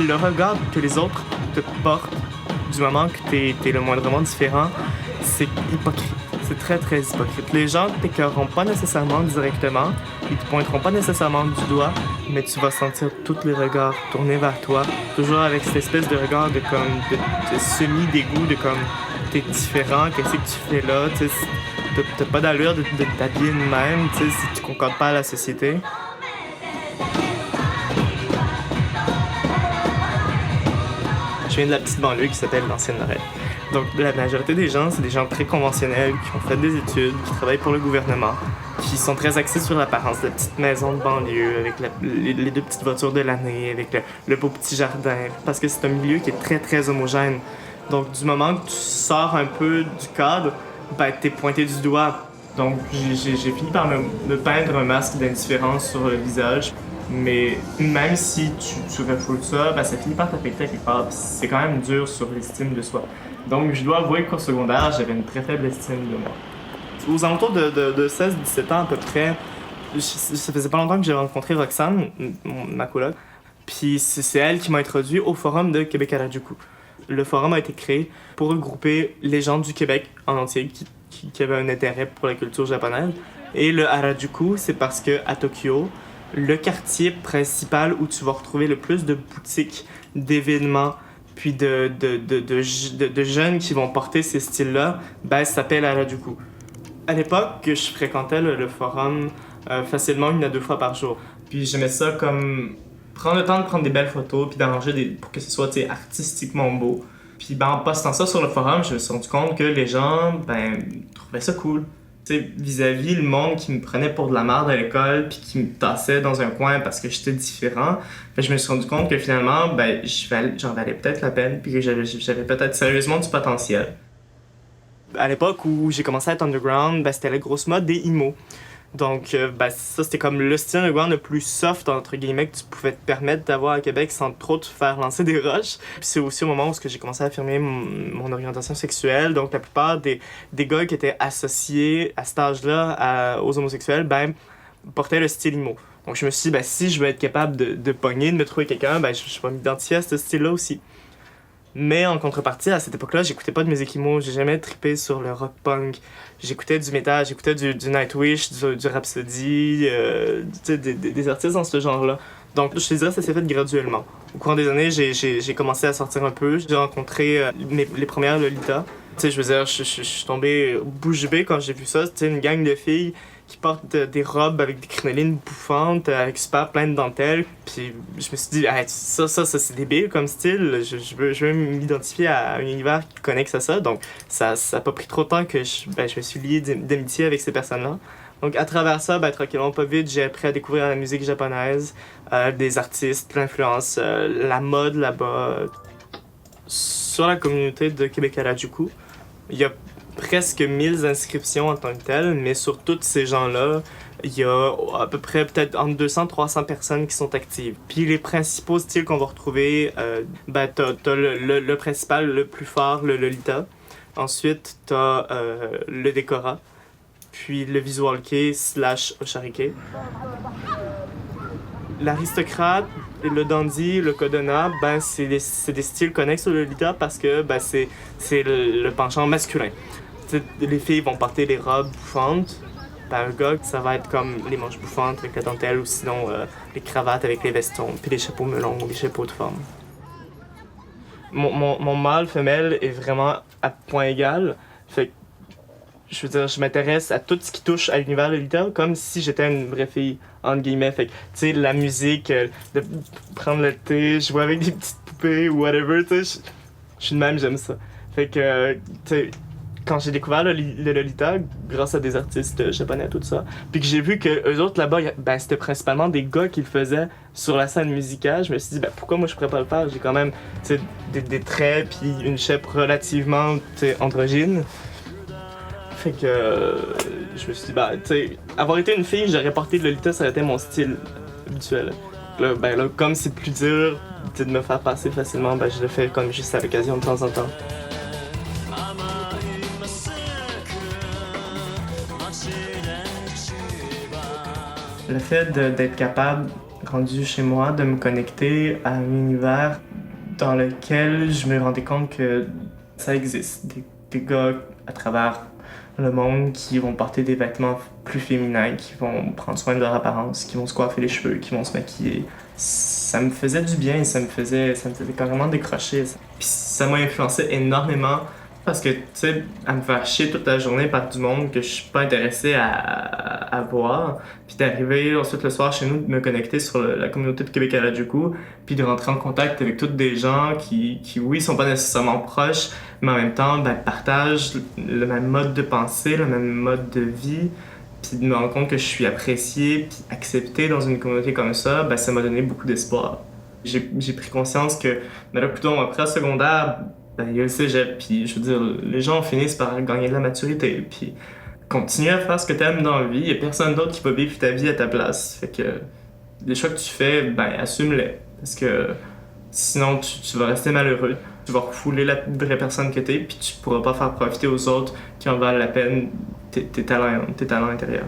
le regard que les autres te portent du moment que t'es le moindrement différent, c'est hypocrite. C'est très, très hypocrite. Les gens t'écœureront pas nécessairement directement, ils te pointeront pas nécessairement du doigt, mais tu vas sentir tous les regards tournés vers toi, toujours avec cette espèce de regard de semi-dégoût, de comme t'es différent, qu'est-ce que tu fais là, tu sais, t'as pas d'allure de t'habiller de même, tu sais, si tu concordes pas à la société. Je viens de la petite banlieue qui s'appelle l'Ancienne-Lorette. Donc, la majorité des gens, c'est des gens très conventionnels, qui ont fait des études, qui travaillent pour le gouvernement, qui sont très axés sur l'apparence, la petite maison de banlieue, avec les deux petites voitures de l'année, avec le beau petit jardin, parce que c'est un milieu qui est très, très homogène. Donc, du moment que tu sors un peu du cadre, ben, t'es pointé du doigt. Donc, j'ai fini par me peindre un masque d'indifférence sur le visage. Mais même si tu refoules ça, ben, ça finit par t'affecter quelque part. C'est quand même dur sur l'estime de soi. Donc, je dois avouer qu'au secondaire, j'avais une très faible estime de moi. Aux alentours de 16-17 ans à peu près, ça faisait pas longtemps que j'ai rencontré Roxane, ma coloc. Puis c'est elle qui m'a introduit au forum de Québec Harajuku. Le forum a été créé pour regrouper les gens du Québec en entier qui avaient un intérêt pour la culture japonaise. Et le Harajuku, c'est parce que à Tokyo, le quartier principal où tu vas retrouver le plus de boutiques, d'événements, puis de jeunes qui vont porter ces styles-là, ben, ça s'appelle Harajuku. À l'époque, je fréquentais le forum facilement 1 à 2 fois par jour. Puis j'aimais ça comme prendre le temps de prendre des belles photos, puis d'arranger pour que ce soit artistiquement beau. Puis ben, en postant ça sur le forum, je me suis rendu compte que les gens ben, trouvaient ça cool. T'sais, vis-à-vis le monde qui me prenait pour de la merde à l'école puis qui me tassait dans un coin parce que j'étais différent, je me suis rendu compte que finalement, ben, j'en valais peut-être la peine puis que j'avais peut-être sérieusement du potentiel. À l'époque où j'ai commencé à être underground, ben, c'était la grosse mode des emo. Donc, ben, ça, c'était comme le style underground le plus soft, entre guillemets, que tu pouvais te permettre d'avoir à Québec sans trop te faire lancer des roches. Puis c'est aussi au moment où j'ai commencé à affirmer mon orientation sexuelle. Donc, la plupart des gars qui étaient associés à cet âge-là aux homosexuels, ben, portaient le style emo. Donc, je me suis dit, ben, si je veux être capable de pogner, de me trouver quelqu'un, ben, je vais m'identifier à ce style-là aussi. Mais en contrepartie, à cette époque-là, j'écoutais pas de musique emo, j'ai jamais trippé sur le rock punk. J'écoutais du métal, j'écoutais du Nightwish, du Rhapsody, des artistes dans ce genre-là. Donc, je te dirais, ça s'est fait graduellement. Au cours des années, j'ai commencé à sortir un peu. J'ai rencontré les premières Lolita. Tu sais, je veux dire, je suis tombé bouche bée quand j'ai vu ça. Tu sais, une gang de filles qui portent des robes avec des crinolines bouffantes, avec super plein de dentelles. Puis je me suis dit, hey, ça c'est débile comme style. Je veux m'identifier à un univers qui connexe à ça. Donc, ça a pas pris trop de temps que je me suis lié d'amitié avec ces personnes-là. Donc, à travers ça, tranquillement, pas vite, j'ai appris à découvrir la musique japonaise, des artistes, l'influence, la mode là-bas. Sur la communauté de Québec Harajuku, il y a presque 1000 inscriptions en tant que telles, mais sur tous ces gens-là, il y a à peu près peut-être entre 200 et 300 personnes qui sont actives. Puis les principaux styles qu'on va retrouver, t'as le principal, le plus fort, le Lolita. Ensuite, t'as le Décora, puis le Visual Kei / Osharike. L'aristocrate, le dandy, le kodona, ben c'est des styles connexes au Lolita parce que ben c'est le penchant masculin. T'sais, les filles vont porter les robes bouffantes. Ben, un gars, ça va être comme les manches bouffantes avec la dentelle ou sinon les cravates avec les vestons, puis les chapeaux melons ou les chapeaux de forme. Mon mâle femelle est vraiment à point égal. Fait que, je veux dire, je m'intéresse à tout ce qui touche à l'univers Lolita comme si j'étais une vraie fille, entre guillemets. Fait que, tu sais, la musique, de prendre le thé, jouer avec des petites poupées ou whatever, tu sais, je suis de même, j'aime ça. Fait que, tu sais, quand j'ai découvert le Lolita, grâce à des artistes japonais, tout ça, puis que j'ai vu que eux autres là-bas, ben, c'était principalement des gars qui le faisaient sur la scène musicale, je me suis dit, ben, pourquoi moi je pourrais pas le faire? J'ai quand même, tu sais, des traits, puis une shape relativement, tu sais, androgyne. Fait que je me suis dit, bah, tu sais, avoir été une fille, j'aurais porté de Lolita, ça aurait été mon style habituel. Là, ben là, comme c'est plus dur de me faire passer facilement, ben je le fais comme juste à l'occasion de temps en temps. Le fait d'être capable, rendu chez moi, de me connecter à un univers dans lequel je me rendais compte que ça existe. Des gars à travers le monde qui vont porter des vêtements plus féminins, qui vont prendre soin de leur apparence, qui vont se coiffer les cheveux, qui vont se maquiller. Ça me faisait du bien, ça me faisait carrément décrocher. Puis ça m'a influencé énormément parce que, tu sais, à me faire chier toute la journée par du monde que je suis pas intéressé à voir, puis d'arriver ensuite le soir chez nous, de me connecter sur la communauté de Québec à Harajuku, puis de rentrer en contact avec toutes des gens qui oui, sont pas nécessairement proches, mais en même temps, ben, partagent le même mode de pensée, le même mode de vie, puis de me rendre compte que je suis apprécié, puis accepté dans une communauté comme ça, ben, ça m'a donné beaucoup d'espoir. J'ai pris conscience que, ben là, plutôt après le secondaire, ben, il y a le cégep, puis je veux dire, les gens finissent par gagner de la maturité, puis continue à faire ce que t'aimes dans la vie, il y a personne d'autre qui va vivre ta vie à ta place. Fait que les choix que tu fais, ben assume-les, parce que sinon tu vas rester malheureux. Tu vas refouler la vraie personne que t'es, puis tu pourras pas faire profiter aux autres qui en valent la peine tes talents intérieurs.